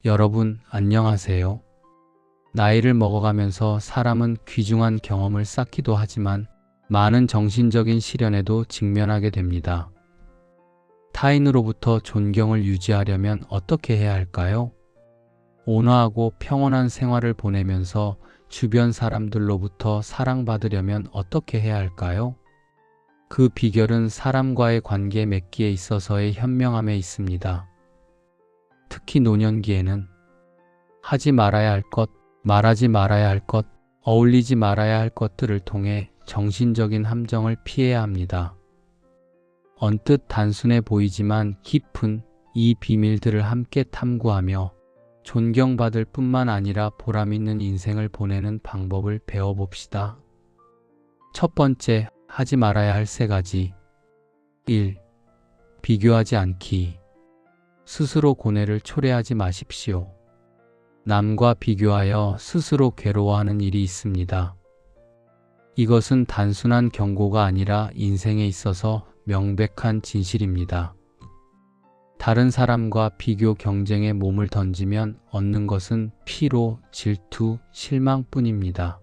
여러분, 안녕하세요. 나이를 먹어가면서 사람은 귀중한 경험을 쌓기도 하지만 많은 정신적인 시련에도 직면하게 됩니다. 타인으로부터 존경을 유지하려면 어떻게 해야 할까요? 온화하고 평온한 생활을 보내면서 주변 사람들로부터 사랑받으려면 어떻게 해야 할까요? 그 비결은 사람과의 관계 맺기에 있어서의 현명함에 있습니다. 특히 노년기에는 하지 말아야 할 것, 말하지 말아야 할 것, 어울리지 말아야 할 것들을 통해 정신적인 함정을 피해야 합니다. 언뜻 단순해 보이지만 깊은 이 비밀들을 함께 탐구하며 존경받을 뿐만 아니라 보람있는 인생을 보내는 방법을 배워봅시다. 첫 번째, 하지 말아야 할 3가지. 1. 비교하지 않기. 스스로 고뇌를 초래하지 마십시오. 남과 비교하여 스스로 괴로워하는 일이 있습니다. 이것은 단순한 경고가 아니라 인생에 있어서 명백한 진실입니다. 다른 사람과 비교 경쟁에 몸을 던지면 얻는 것은 피로, 질투, 실망뿐입니다.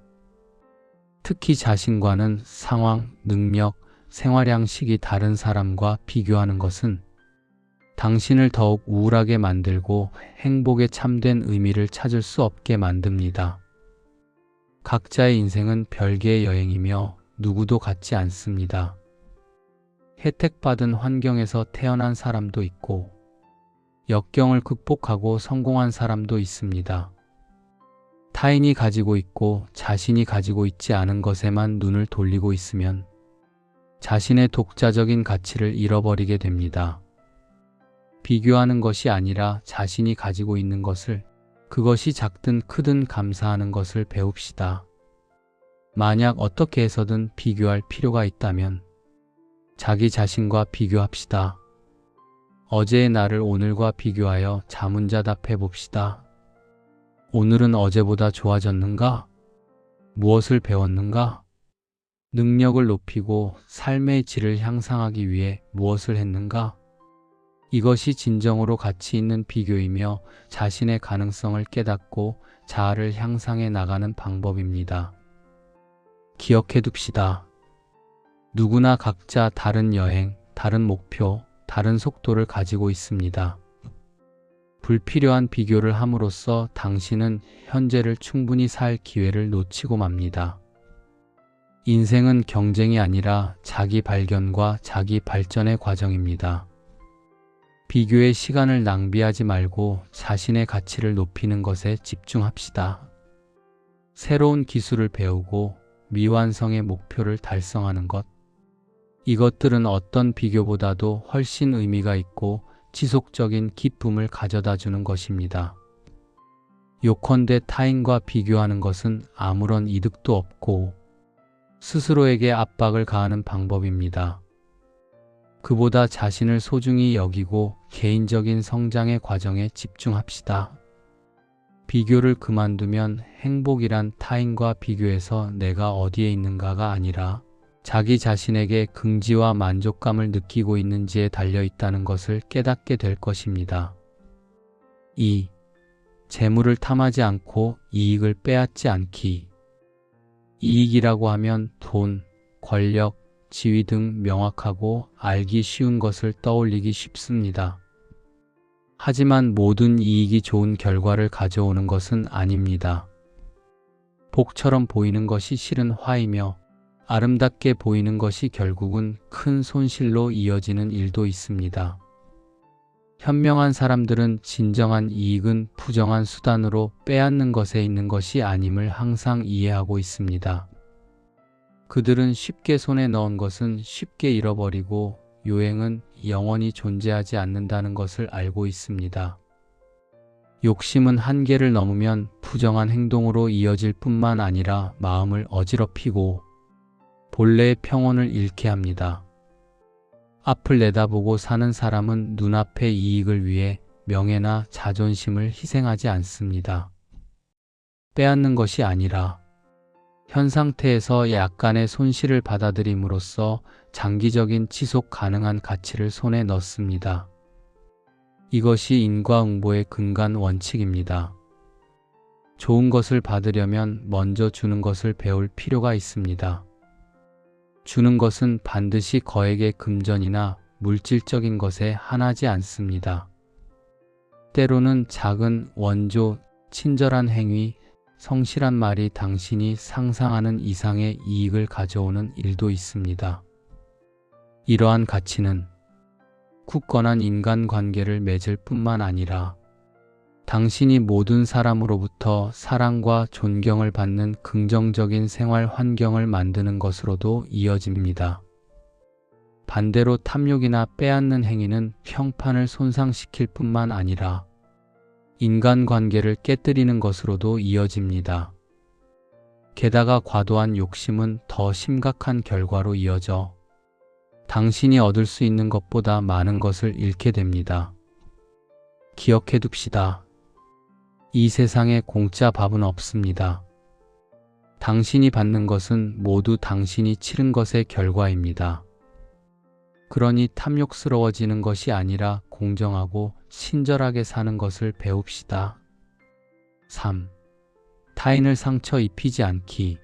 특히 자신과는 상황, 능력, 생활 양식이 다른 사람과 비교하는 것은 당신을 더욱 우울하게 만들고 행복에 참된 의미를 찾을 수 없게 만듭니다. 각자의 인생은 별개의 여행이며 누구도 같지 않습니다. 혜택받은 환경에서 태어난 사람도 있고 역경을 극복하고 성공한 사람도 있습니다. 타인이 가지고 있고 자신이 가지고 있지 않은 것에만 눈을 돌리고 있으면 자신의 독자적인 가치를 잃어버리게 됩니다. 비교하는 것이 아니라 자신이 가지고 있는 것을, 그것이 작든 크든 감사하는 것을 배웁시다. 만약 어떻게 해서든 비교할 필요가 있다면 자기 자신과 비교합시다. 어제의 나를 오늘과 비교하여 자문자답해 봅시다. 오늘은 어제보다 좋아졌는가? 무엇을 배웠는가? 능력을 높이고 삶의 질을 향상하기 위해 무엇을 했는가? 이것이 진정으로 가치 있는 비교이며 자신의 가능성을 깨닫고 자아를 향상해 나가는 방법입니다. 기억해 둡시다. 누구나 각자 다른 여행, 다른 목표, 다른 속도를 가지고 있습니다. 불필요한 비교를 함으로써 당신은 현재를 충분히 살 기회를 놓치고 맙니다. 인생은 경쟁이 아니라 자기 발견과 자기 발전의 과정입니다. 비교의 시간을 낭비하지 말고 자신의 가치를 높이는 것에 집중합시다. 새로운 기술을 배우고 미완성의 목표를 달성하는 것. 이것들은 어떤 비교보다도 훨씬 의미가 있고 지속적인 기쁨을 가져다 주는 것입니다. 요컨대 타인과 비교하는 것은 아무런 이득도 없고 스스로에게 압박을 가하는 방법입니다. 그보다 자신을 소중히 여기고 개인적인 성장의 과정에 집중합시다. 비교를 그만두면 행복이란 타인과 비교해서 내가 어디에 있는가가 아니라 자기 자신에게 긍지와 만족감을 느끼고 있는지에 달려 있다는 것을 깨닫게 될 것입니다. 2. 재물을 탐하지 않고 이익을 빼앗지 않기. 이익이라고 하면 돈, 권력, 지위 등 명확하고 알기 쉬운 것을 떠올리기 쉽습니다. 하지만 모든 이익이 좋은 결과를 가져오는 것은 아닙니다. 복처럼 보이는 것이 실은 화이며 아름답게 보이는 것이 결국은 큰 손실로 이어지는 일도 있습니다. 현명한 사람들은 진정한 이익은 부정한 수단으로 빼앗는 것에 있는 것이 아님을 항상 이해하고 있습니다. 그들은 쉽게 손에 넣은 것은 쉽게 잃어버리고 요행은 영원히 존재하지 않는다는 것을 알고 있습니다. 욕심은 한계를 넘으면 부정한 행동으로 이어질 뿐만 아니라 마음을 어지럽히고 본래의 평온을 잃게 합니다. 앞을 내다보고 사는 사람은 눈앞의 이익을 위해 명예나 자존심을 희생하지 않습니다. 빼앗는 것이 아니라 현 상태에서 약간의 손실을 받아들임으로써 장기적인 지속 가능한 가치를 손에 넣습니다. 이것이 인과응보의 근간 원칙입니다. 좋은 것을 받으려면 먼저 주는 것을 배울 필요가 있습니다. 주는 것은 반드시 거액의 금전이나 물질적인 것에 한하지 않습니다. 때로는 작은 원조, 친절한 행위, 성실한 말이 당신이 상상하는 이상의 이익을 가져오는 일도 있습니다. 이러한 가치는 굳건한 인간관계를 맺을 뿐만 아니라 당신이 모든 사람으로부터 사랑과 존경을 받는 긍정적인 생활 환경을 만드는 것으로도 이어집니다. 반대로 탐욕이나 빼앗는 행위는 평판을 손상시킬 뿐만 아니라 인간관계를 깨뜨리는 것으로도 이어집니다. 게다가 과도한 욕심은 더 심각한 결과로 이어져 당신이 얻을 수 있는 것보다 많은 것을 잃게 됩니다. 기억해 둡시다. 이 세상에 공짜 밥은 없습니다. 당신이 받는 것은 모두 당신이 치른 것의 결과입니다. 그러니 탐욕스러워지는 것이 아니라 공정하고 친절하게 사는 것을 배웁시다. 3. 타인을 상처 입히지 않기.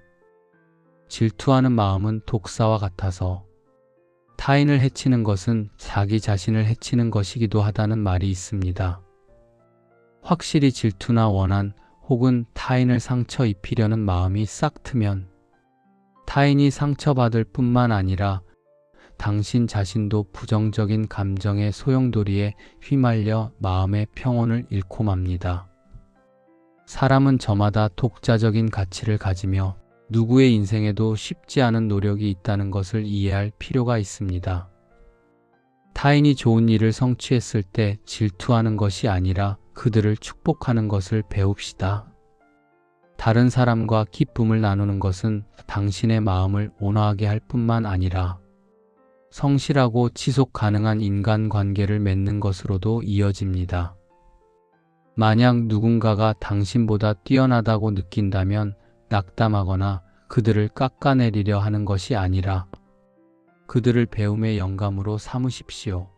질투하는 마음은 독사와 같아서 타인을 해치는 것은 자기 자신을 해치는 것이기도 하다는 말이 있습니다. 확실히 질투나 원한 혹은 타인을 상처 입히려는 마음이 싹 트면 타인이 상처받을 뿐만 아니라 당신 자신도 부정적인 감정의 소용돌이에 휘말려 마음의 평온을 잃고 맙니다. 사람은 저마다 독자적인 가치를 가지며 누구의 인생에도 쉽지 않은 노력이 있다는 것을 이해할 필요가 있습니다. 타인이 좋은 일을 성취했을 때 질투하는 것이 아니라 그들을 축복하는 것을 배웁시다. 다른 사람과 기쁨을 나누는 것은 당신의 마음을 온화하게 할 뿐만 아니라 성실하고 지속 가능한 인간관계를 맺는 것으로도 이어집니다. 만약 누군가가 당신보다 뛰어나다고 느낀다면 낙담하거나 그들을 깎아내리려 하는 것이 아니라 그들을 배움의 영감으로 삼으십시오.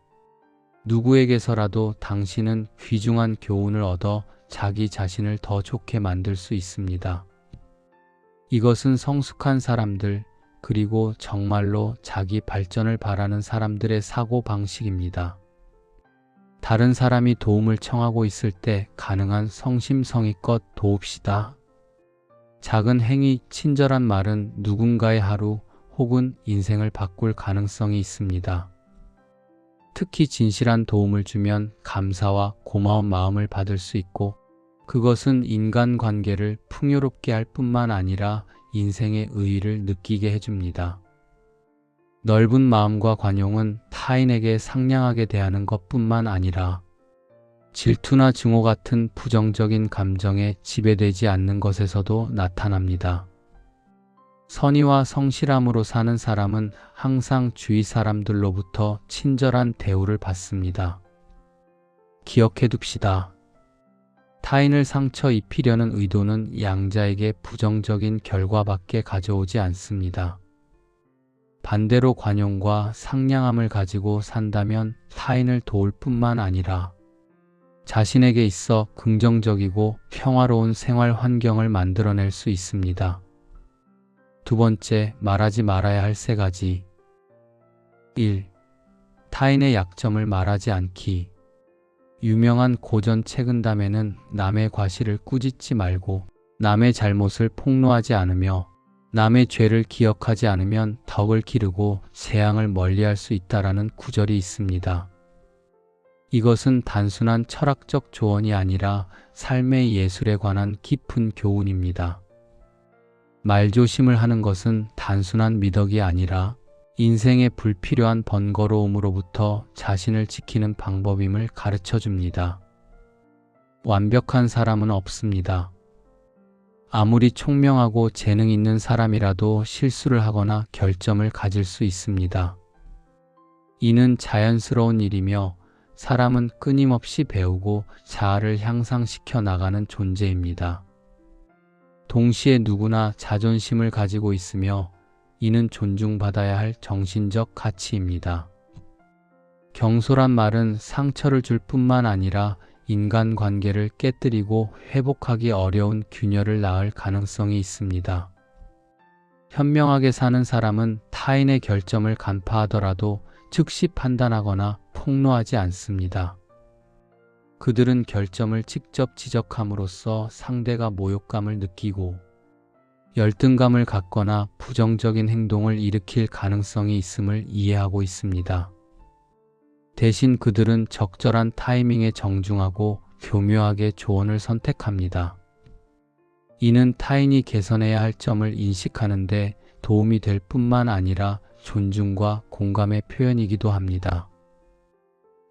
누구에게서라도 당신은 귀중한 교훈을 얻어 자기 자신을 더 좋게 만들 수 있습니다. 이것은 성숙한 사람들, 그리고 정말로 자기 발전을 바라는 사람들의 사고 방식입니다. 다른 사람이 도움을 청하고 있을 때 가능한 성심성의껏 도웁시다. 작은 행위, 친절한 말은 누군가의 하루 혹은 인생을 바꿀 가능성이 있습니다. 특히 진실한 도움을 주면 감사와 고마운 마음을 받을 수 있고 그것은 인간관계를 풍요롭게 할 뿐만 아니라 인생의 의의를 느끼게 해줍니다. 넓은 마음과 관용은 타인에게 상냥하게 대하는 것뿐만 아니라 질투나 증오 같은 부정적인 감정에 지배되지 않는 것에서도 나타납니다. 선의와 성실함으로 사는 사람은 항상 주위 사람들로부터 친절한 대우를 받습니다. 기억해 둡시다. 타인을 상처 입히려는 의도는 양자에게 부정적인 결과밖에 가져오지 않습니다. 반대로 관용과 상냥함을 가지고 산다면 타인을 도울 뿐만 아니라 자신에게 있어 긍정적이고 평화로운 생활 환경을 만들어낼 수 있습니다. 두 번째, 말하지 말아야 할 3가지. 1. 타인의 약점을 말하지 않기. 유명한 고전 책은담에는 남의 과실을 꾸짖지 말고 남의 잘못을 폭로하지 않으며 남의 죄를 기억하지 않으면 덕을 기르고 재앙을 멀리할 수 있다라는 구절이 있습니다. 이것은 단순한 철학적 조언이 아니라 삶의 예술에 관한 깊은 교훈입니다. 말조심을 하는 것은 단순한 미덕이 아니라 인생의 불필요한 번거로움으로부터 자신을 지키는 방법임을 가르쳐 줍니다. 완벽한 사람은 없습니다. 아무리 총명하고 재능 있는 사람이라도 실수를 하거나 결점을 가질 수 있습니다. 이는 자연스러운 일이며 사람은 끊임없이 배우고 자아를 향상시켜 나가는 존재입니다. 동시에 누구나 자존심을 가지고 있으며 이는 존중받아야 할 정신적 가치입니다. 경솔한 말은 상처를 줄 뿐만 아니라 인간관계를 깨뜨리고 회복하기 어려운 균열을 낳을 가능성이 있습니다. 현명하게 사는 사람은 타인의 결점을 간파하더라도 즉시 판단하거나 폭로하지 않습니다. 그들은 결점을 직접 지적함으로써 상대가 모욕감을 느끼고 열등감을 갖거나 부정적인 행동을 일으킬 가능성이 있음을 이해하고 있습니다. 대신 그들은 적절한 타이밍에 정중하고 교묘하게 조언을 선택합니다. 이는 타인이 개선해야 할 점을 인식하는데 도움이 될 뿐만 아니라 존중과 공감의 표현이기도 합니다.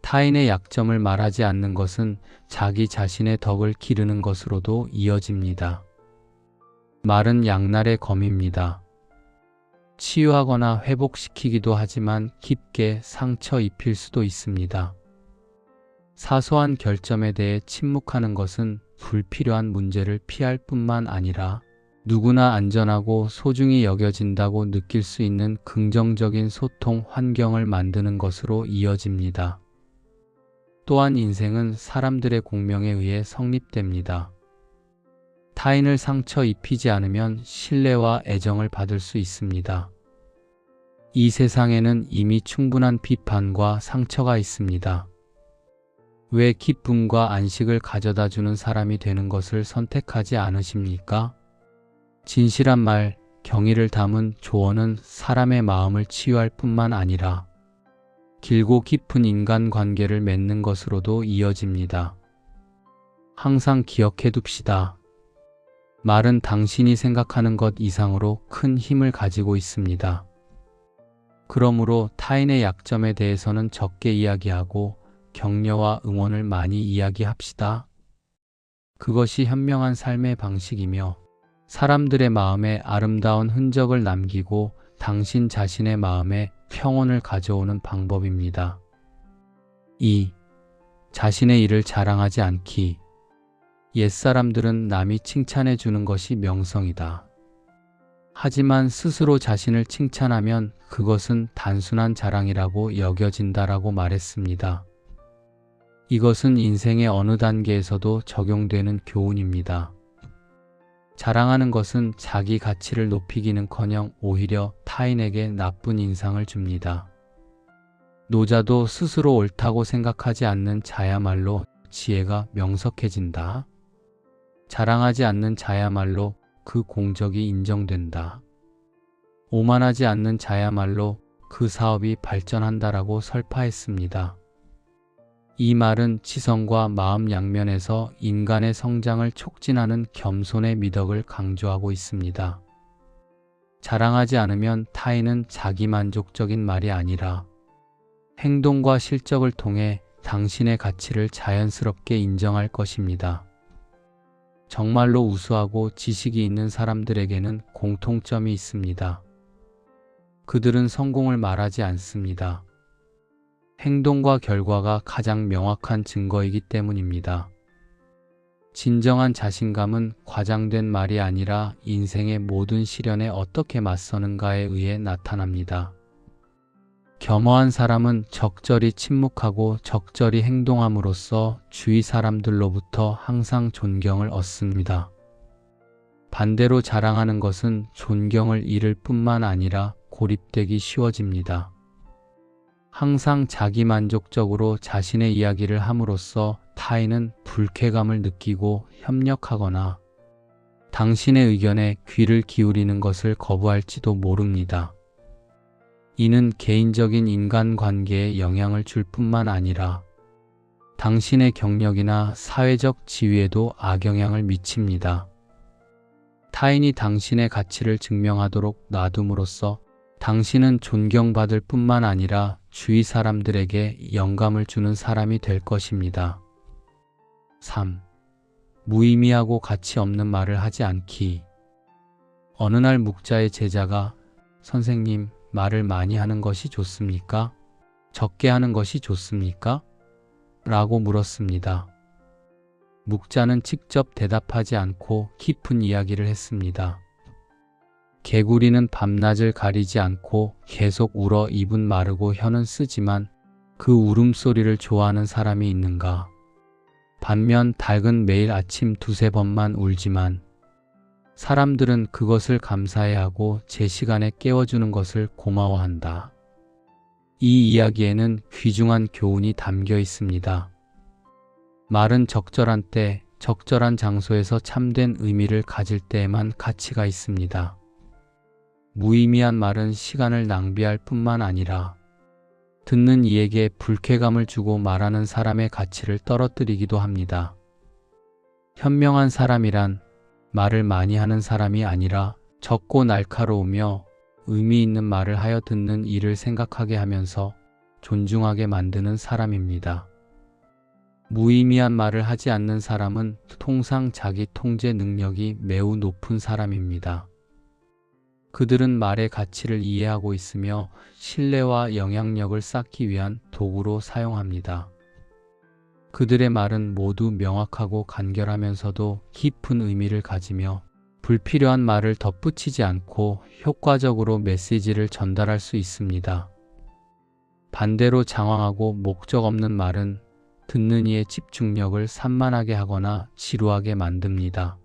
타인의 약점을 말하지 않는 것은 자기 자신의 덕을 기르는 것으로도 이어집니다. 말은 양날의 검입니다. 치유하거나 회복시키기도 하지만 깊게 상처 입힐 수도 있습니다. 사소한 결점에 대해 침묵하는 것은 불필요한 문제를 피할 뿐만 아니라 누구나 안전하고 소중히 여겨진다고 느낄 수 있는 긍정적인 소통 환경을 만드는 것으로 이어집니다. 또한 인생은 사람들의 공명에 의해 성립됩니다. 타인을 상처 입히지 않으면 신뢰와 애정을 받을 수 있습니다. 이 세상에는 이미 충분한 비판과 상처가 있습니다. 왜 기쁨과 안식을 가져다 주는 사람이 되는 것을 선택하지 않으십니까? 진실한 말, 경의를 담은 조언은 사람의 마음을 치유할 뿐만 아니라 길고 깊은 인간관계를 맺는 것으로도 이어집니다. 항상 기억해 둡시다. 말은 당신이 생각하는 것 이상으로 큰 힘을 가지고 있습니다. 그러므로 타인의 약점에 대해서는 적게 이야기하고 격려와 응원을 많이 이야기합시다. 그것이 현명한 삶의 방식이며 사람들의 마음에 아름다운 흔적을 남기고 당신 자신의 마음에 평온을 가져오는 방법입니다. 2. 자신의 일을 자랑하지 않기. 옛사람들은 남이 칭찬해 주는 것이 명성이다. 하지만 스스로 자신을 칭찬하면 그것은 단순한 자랑이라고 여겨진다라고 말했습니다. 이것은 인생의 어느 단계에서도 적용되는 교훈입니다. 자랑하는 것은 자기 가치를 높이기는커녕 오히려 타인에게 나쁜 인상을 줍니다. 노자도 스스로 옳다고 생각하지 않는 자야말로 지혜가 명석해진다. 자랑하지 않는 자야말로 그 공적이 인정된다. 오만하지 않는 자야말로 그 사업이 발전한다라고 설파했습니다. 이 말은 지성과 마음 양면에서 인간의 성장을 촉진하는 겸손의 미덕을 강조하고 있습니다. 자랑하지 않으면 타인은 자기만족적인 말이 아니라 행동과 실적을 통해 당신의 가치를 자연스럽게 인정할 것입니다. 정말로 우수하고 지식이 있는 사람들에게는 공통점이 있습니다. 그들은 성공을 말하지 않습니다. 행동과 결과가 가장 명확한 증거이기 때문입니다. 진정한 자신감은 과장된 말이 아니라 인생의 모든 시련에 어떻게 맞서는가에 의해 나타납니다. 겸허한 사람은 적절히 침묵하고 적절히 행동함으로써 주위 사람들로부터 항상 존경을 얻습니다. 반대로 자랑하는 것은 존경을 잃을 뿐만 아니라 고립되기 쉬워집니다. 항상 자기만족적으로 자신의 이야기를 함으로써 타인은 불쾌감을 느끼고 협력하거나 당신의 의견에 귀를 기울이는 것을 거부할지도 모릅니다. 이는 개인적인 인간관계에 영향을 줄 뿐만 아니라 당신의 경력이나 사회적 지위에도 악영향을 미칩니다. 타인이 당신의 가치를 증명하도록 놔둠으로써 당신은 존경받을 뿐만 아니라 주위 사람들에게 영감을 주는 사람이 될 것입니다. 3. 무의미하고 가치 없는 말을 하지 않기. 어느 날 묵자의 제자가 선생님, 말을 많이 하는 것이 좋습니까? 적게 하는 것이 좋습니까? 라고 물었습니다. 묵자는 직접 대답하지 않고 깊은 이야기를 했습니다. 개구리는 밤낮을 가리지 않고 계속 울어 입은 마르고 혀는 쓰지만 그 울음소리를 좋아하는 사람이 있는가? 반면 닭은 매일 아침 두세 번만 울지만 사람들은 그것을 감사해하고 제 시간에 깨워주는 것을 고마워한다. 이 이야기에는 귀중한 교훈이 담겨 있습니다. 말은 적절한 때, 적절한 장소에서 참된 의미를 가질 때에만 가치가 있습니다. 무의미한 말은 시간을 낭비할 뿐만 아니라 듣는 이에게 불쾌감을 주고 말하는 사람의 가치를 떨어뜨리기도 합니다. 현명한 사람이란 말을 많이 하는 사람이 아니라 적고 날카로우며 의미 있는 말을 하여 듣는 이를 생각하게 하면서 존중하게 만드는 사람입니다. 무의미한 말을 하지 않는 사람은 통상 자기 통제 능력이 매우 높은 사람입니다. 그들은 말의 가치를 이해하고 있으며 신뢰와 영향력을 쌓기 위한 도구로 사용합니다. 그들의 말은 모두 명확하고 간결하면서도 깊은 의미를 가지며 불필요한 말을 덧붙이지 않고 효과적으로 메시지를 전달할 수 있습니다. 반대로 장황하고 목적 없는 말은 듣는 이의 집중력을 산만하게 하거나 지루하게 만듭니다.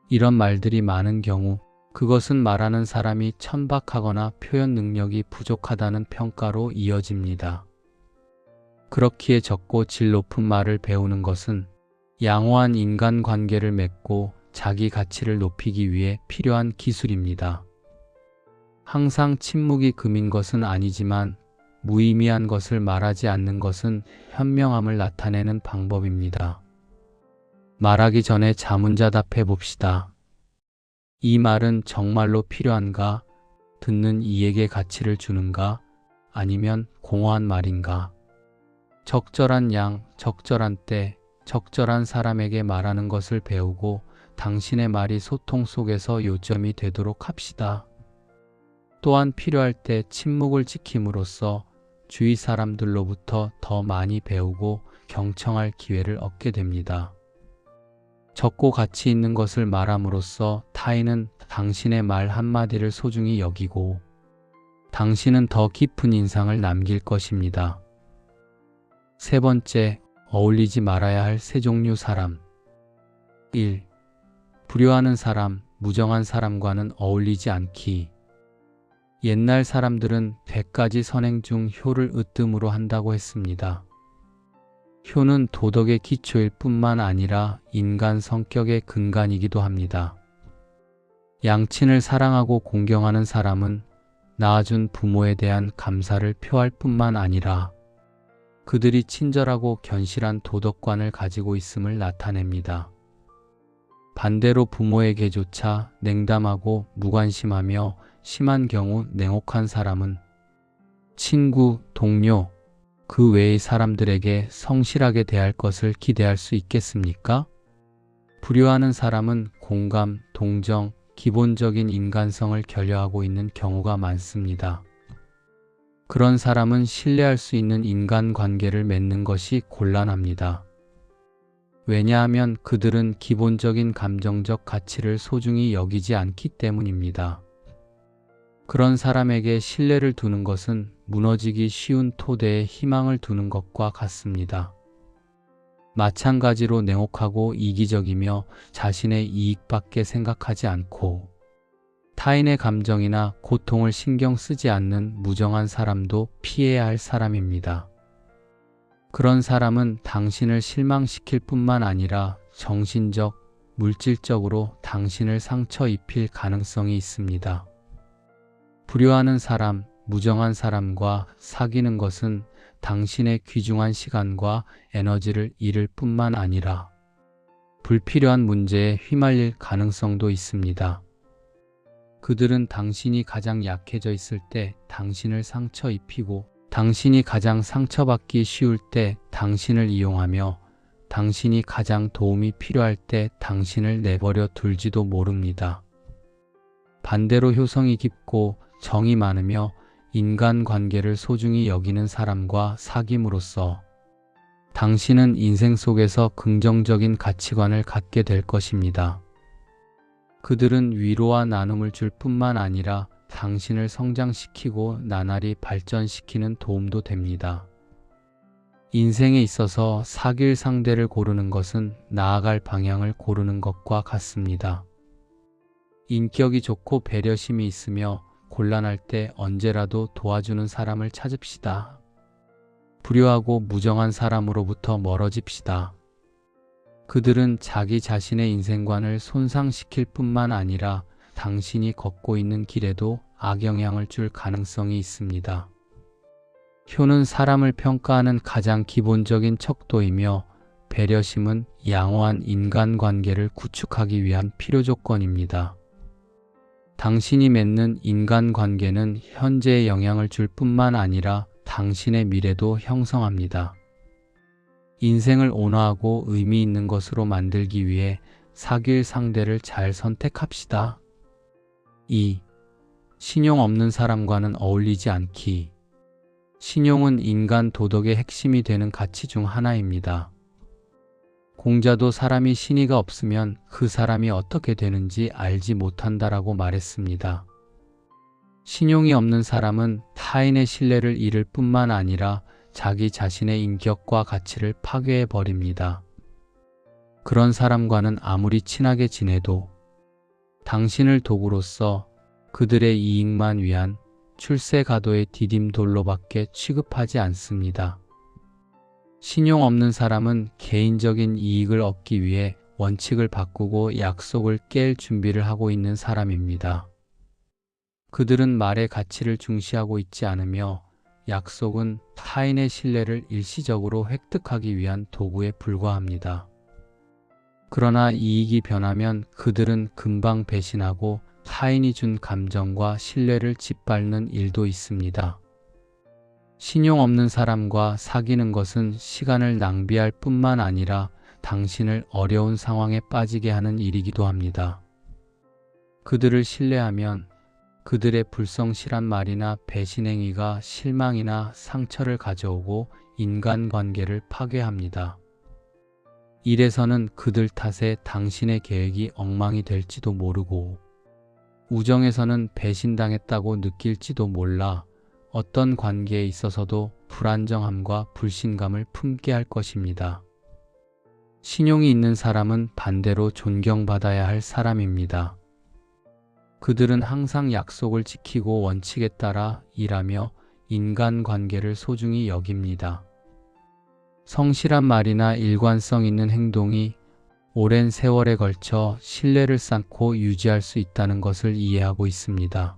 이런 말들이 많은 경우 그것은 말하는 사람이 천박하거나 표현 능력이 부족하다는 평가로 이어집니다. 그렇기에 적고 질 높은 말을 배우는 것은 양호한 인간관계를 맺고 자기 가치를 높이기 위해 필요한 기술입니다. 항상 침묵이 금인 것은 아니지만 무의미한 것을 말하지 않는 것은 현명함을 나타내는 방법입니다. 말하기 전에 자문자답해 봅시다. 이 말은 정말로 필요한가? 듣는 이에게 가치를 주는가? 아니면 공허한 말인가? 적절한 양, 적절한 때, 적절한 사람에게 말하는 것을 배우고 당신의 말이 소통 속에서 요점이 되도록 합시다. 또한 필요할 때 침묵을 지킴으로써 주위 사람들로부터 더 많이 배우고 경청할 기회를 얻게 됩니다. 적고 가치 있는 것을 말함으로써 타인은 당신의 말 한마디를 소중히 여기고 당신은 더 깊은 인상을 남길 것입니다. 세 번째, 어울리지 말아야 할 세 종류 사람. 1. 불효하는 사람, 무정한 사람과는 어울리지 않기. 옛날 사람들은 100가지 선행 중 효를 으뜸으로 한다고 했습니다. 효는 도덕의 기초일 뿐만 아니라 인간 성격의 근간이기도 합니다. 양친을 사랑하고 공경하는 사람은 낳아준 부모에 대한 감사를 표할 뿐만 아니라 그들이 친절하고 견실한 도덕관을 가지고 있음을 나타냅니다. 반대로 부모에게조차 냉담하고 무관심하며 심한 경우 냉혹한 사람은 친구, 동료, 그 외의 사람들에게 성실하게 대할 것을 기대할 수 있겠습니까? 불효하는 사람은 공감, 동정, 기본적인 인간성을 결여하고 있는 경우가 많습니다. 그런 사람은 신뢰할 수 있는 인간관계를 맺는 것이 곤란합니다. 왜냐하면 그들은 기본적인 감정적 가치를 소중히 여기지 않기 때문입니다. 그런 사람에게 신뢰를 두는 것은 무너지기 쉬운 토대에 희망을 두는 것과 같습니다. 마찬가지로 냉혹하고 이기적이며 자신의 이익밖에 생각하지 않고 타인의 감정이나 고통을 신경 쓰지 않는 무정한 사람도 피해야 할 사람입니다. 그런 사람은 당신을 실망시킬 뿐만 아니라 정신적, 물질적으로 당신을 상처 입힐 가능성이 있습니다. 불효하는 사람, 무정한 사람과 사귀는 것은 당신의 귀중한 시간과 에너지를 잃을 뿐만 아니라 불필요한 문제에 휘말릴 가능성도 있습니다. 그들은 당신이 가장 약해져 있을 때 당신을 상처 입히고 당신이 가장 상처받기 쉬울 때 당신을 이용하며 당신이 가장 도움이 필요할 때 당신을 내버려 둘지도 모릅니다. 반대로 효성이 깊고 정이 많으며 인간관계를 소중히 여기는 사람과 사귐으로써 당신은 인생 속에서 긍정적인 가치관을 갖게 될 것입니다. 그들은 위로와 나눔을 줄 뿐만 아니라 당신을 성장시키고 나날이 발전시키는 도움도 됩니다. 인생에 있어서 사귈 상대를 고르는 것은 나아갈 방향을 고르는 것과 같습니다. 인격이 좋고 배려심이 있으며 곤란할 때 언제라도 도와주는 사람을 찾읍시다. 불효하고 무정한 사람으로부터 멀어집시다. 그들은 자기 자신의 인생관을 손상시킬 뿐만 아니라 당신이 걷고 있는 길에도 악영향을 줄 가능성이 있습니다. 효는 사람을 평가하는 가장 기본적인 척도이며 배려심은 양호한 인간관계를 구축하기 위한 필요 조건입니다. 당신이 맺는 인간관계는 현재에 영향을 줄 뿐만 아니라 당신의 미래도 형성합니다. 인생을 온화하고 의미 있는 것으로 만들기 위해 사귈 상대를 잘 선택합시다. 2. 신용 없는 사람과는 어울리지 않기. 신용은 인간 도덕의 핵심이 되는 가치 중 하나입니다. 공자도 사람이 신의가 없으면 그 사람이 어떻게 되는지 알지 못한다라고 말했습니다. 신용이 없는 사람은 타인의 신뢰를 잃을 뿐만 아니라 자기 자신의 인격과 가치를 파괴해 버립니다. 그런 사람과는 아무리 친하게 지내도 당신을 도구로서 그들의 이익만 위한 출세가도의 디딤돌로밖에 취급하지 않습니다. 신용 없는 사람은 개인적인 이익을 얻기 위해 원칙을 바꾸고 약속을 깰 준비를 하고 있는 사람입니다. 그들은 말의 가치를 중시하고 있지 않으며 약속은 타인의 신뢰를 일시적으로 획득하기 위한 도구에 불과합니다. 그러나 이익이 변하면 그들은 금방 배신하고 타인이 준 감정과 신뢰를 짓밟는 일도 있습니다. 신용 없는 사람과 사귀는 것은 시간을 낭비할 뿐만 아니라 당신을 어려운 상황에 빠지게 하는 일이기도 합니다. 그들을 신뢰하면 그들의 불성실한 말이나 배신행위가 실망이나 상처를 가져오고 인간관계를 파괴합니다. 일에서는 그들 탓에 당신의 계획이 엉망이 될지도 모르고 우정에서는 배신당했다고 느낄지도 몰라 어떤 관계에 있어서도 불안정함과 불신감을 품게 할 것입니다. 신용이 있는 사람은 반대로 존경받아야 할 사람입니다. 그들은 항상 약속을 지키고 원칙에 따라 일하며 인간관계를 소중히 여깁니다. 성실한 말이나 일관성 있는 행동이 오랜 세월에 걸쳐 신뢰를 쌓고 유지할 수 있다는 것을 이해하고 있습니다.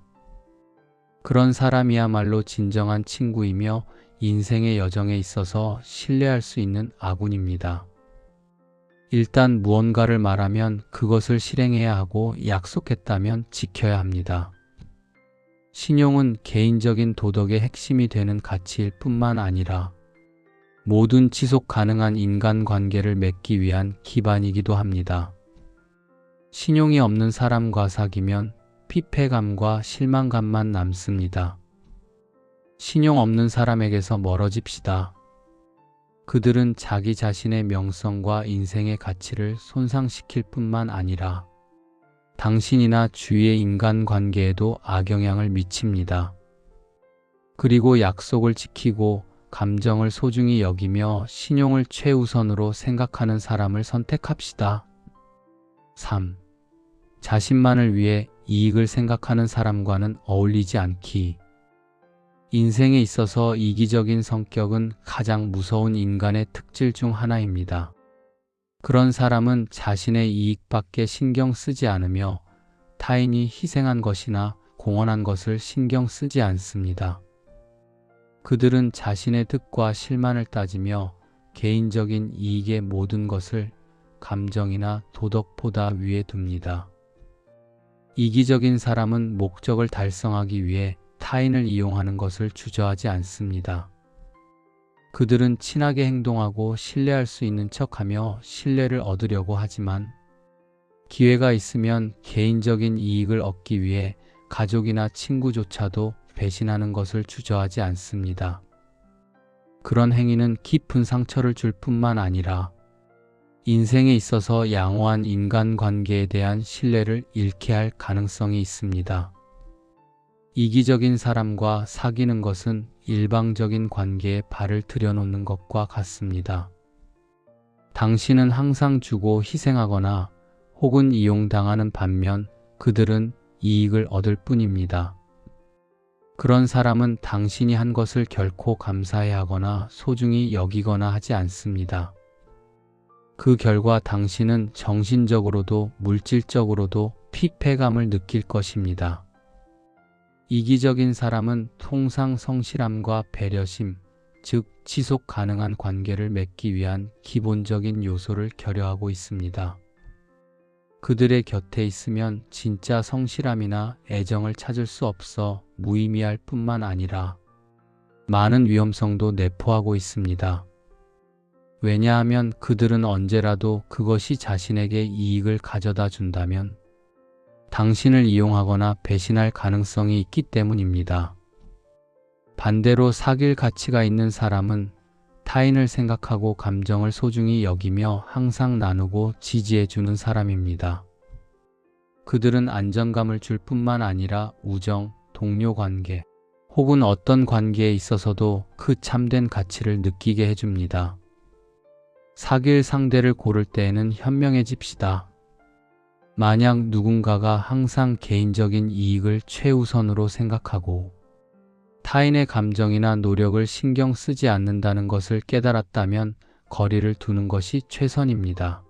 그런 사람이야말로 진정한 친구이며 인생의 여정에 있어서 신뢰할 수 있는 아군입니다. 일단 무언가를 말하면 그것을 실행해야 하고 약속했다면 지켜야 합니다. 신용은 개인적인 도덕의 핵심이 되는 가치일 뿐만 아니라 모든 지속 가능한 인간관계를 맺기 위한 기반이기도 합니다. 신용이 없는 사람과 사귀면 피폐감과 실망감만 남습니다. 신용 없는 사람에게서 멀어집시다. 그들은 자기 자신의 명성과 인생의 가치를 손상시킬 뿐만 아니라 당신이나 주위의 인간관계에도 악영향을 미칩니다. 그리고 약속을 지키고 감정을 소중히 여기며 신용을 최우선으로 생각하는 사람을 선택합시다. 3. 자신만을 위해 이익을 생각하는 사람과는 어울리지 않기. 인생에 있어서 이기적인 성격은 가장 무서운 인간의 특질 중 하나입니다. 그런 사람은 자신의 이익밖에 신경 쓰지 않으며 타인이 희생한 것이나 공헌한 것을 신경 쓰지 않습니다. 그들은 자신의 득과 실만을 따지며 개인적인 이익의 모든 것을 감정이나 도덕보다 위에 둡니다. 이기적인 사람은 목적을 달성하기 위해 타인을 이용하는 것을 주저하지 않습니다. 그들은 친하게 행동하고 신뢰할 수 있는 척하며 신뢰를 얻으려고 하지만 기회가 있으면 개인적인 이익을 얻기 위해 가족이나 친구조차도 배신하는 것을 주저하지 않습니다. 그런 행위는 깊은 상처를 줄 뿐만 아니라 인생에 있어서 양호한 인간관계에 대한 신뢰를 잃게 할 가능성이 있습니다. 이기적인 사람과 사귀는 것은 일방적인 관계에 발을 들여놓는 것과 같습니다. 당신은 항상 주고 희생하거나 혹은 이용당하는 반면 그들은 이익을 얻을 뿐입니다. 그런 사람은 당신이 한 것을 결코 감사해하거나 소중히 여기거나 하지 않습니다. 그 결과 당신은 정신적으로도 물질적으로도 피폐감을 느낄 것입니다. 이기적인 사람은 통상 성실함과 배려심, 즉 지속 가능한 관계를 맺기 위한 기본적인 요소를 결여하고 있습니다. 그들의 곁에 있으면 진짜 성실함이나 애정을 찾을 수 없어 무의미할 뿐만 아니라 많은 위험성도 내포하고 있습니다. 왜냐하면 그들은 언제라도 그것이 자신에게 이익을 가져다 준다면 당신을 이용하거나 배신할 가능성이 있기 때문입니다. 반대로 사귈 가치가 있는 사람은 타인을 생각하고 감정을 소중히 여기며 항상 나누고 지지해주는 사람입니다. 그들은 안정감을 줄 뿐만 아니라 우정, 동료 관계, 혹은 어떤 관계에 있어서도 그 참된 가치를 느끼게 해줍니다. 사귈 상대를 고를 때에는 현명해집시다. 만약 누군가가 항상 개인적인 이익을 최우선으로 생각하고 타인의 감정이나 노력을 신경 쓰지 않는다는 것을 깨달았다면 거리를 두는 것이 최선입니다.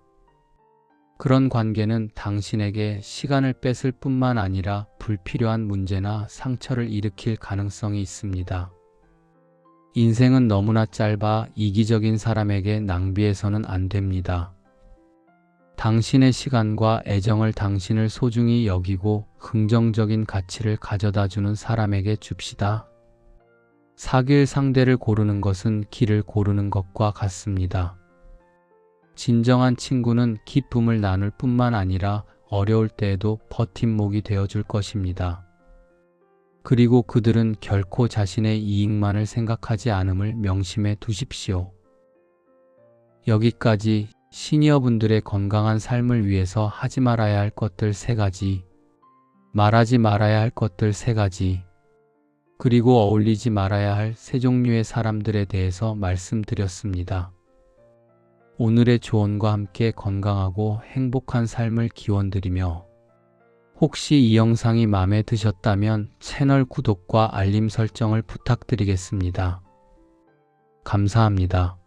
그런 관계는 당신에게 시간을 뺏을 뿐만 아니라 불필요한 문제나 상처를 일으킬 가능성이 있습니다. 인생은 너무나 짧아 이기적인 사람에게 낭비해서는 안 됩니다. 당신의 시간과 애정을 당신을 소중히 여기고 긍정적인 가치를 가져다주는 사람에게 줍시다. 사귈 상대를 고르는 것은 길을 고르는 것과 같습니다. 진정한 친구는 기쁨을 나눌 뿐만 아니라 어려울 때에도 버팀목이 되어줄 것입니다. 그리고 그들은 결코 자신의 이익만을 생각하지 않음을 명심해 두십시오. 여기까지 시니어분들의 건강한 삶을 위해서 하지 말아야 할 것들 3가지, 말하지 말아야 할 것들 3가지, 그리고 어울리지 말아야 할 3종류의 사람들에 대해서 말씀드렸습니다. 오늘의 조언과 함께 건강하고 행복한 삶을 기원드리며 혹시 이 영상이 마음에 드셨다면 채널 구독과 알림 설정을 부탁드리겠습니다. 감사합니다.